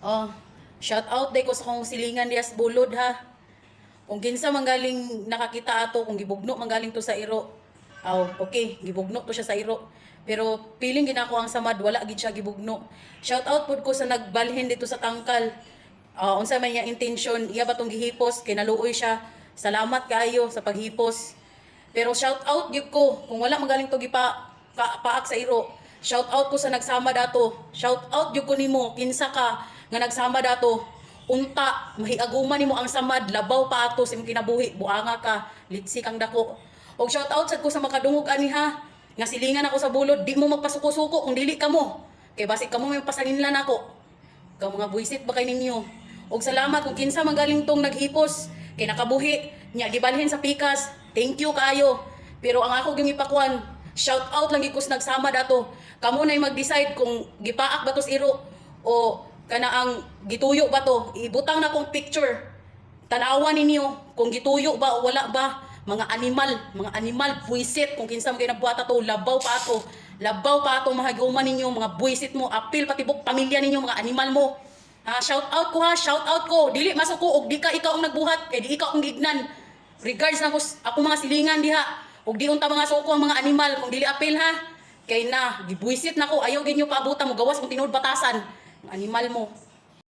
Oh, shout out day ko sa kong silingan dias bulod ha. Kung kinsa manggaling nakakita ato, kung gibugno manggaling to sa iro. Aw, okay, gibugno to siya sa iro. Pero piling ginako ang samad, wala gid siya gibugno. Shout out pud ko sa nagbalhin dito sa tangkal. Unsa man iya intention, iya ba tong gihipos kay naluoy siya. Salamat kaayo sa paghipos. Pero shout out gyud ko kung wala manggaling to paak sa iro. Shout out ko sa nagsama dato. Shout out gyud ko nimo kinsa ka nga nagsama dato. Unta mahiaguman nimo ang samad, labaw pa ato sa imong kinabuhi, buanga ka, litsi kang dako. Og shout out sad ko sa makadungog ani ha. Nga silingan ako sa bulod, di mo magpasuko-suko kung dili ka mo. Kay basi kamo may pasalinlan ako. Ka mga buisit ba kay ninyo? Og salamat kung kinsa magaling tong naghipos kay nakabuhi nya gibalhin sa pikas. Thank you kayo. Pero ang ako gimipakwan, shout out lang gikos nagsama dato. Kamo nay mag-decide kung gipaak ba to sa iro o kana ang gituyo ba to. Ibutang na kong picture. Tanawan ninyo kung gituyo ba o wala ba. Mga animal, buisit kung kinsa mo kayo nabuhata to, labaw pa ato mahaguman ninyo, mga buisit mo, apil pati buk pamilya ninyo, mga animal mo. Shout out ko, dili masuko og di ka ikaw ang nagbuhat, kay di ikaw ang gignan. Regards na ako mga silingan diha, og di unta mga suko ang mga animal, kung dili apil ha. Kay na, gibuisit na ko, ayaw ginyo paabutan mo, gawas kung tinuod batasan, animal mo.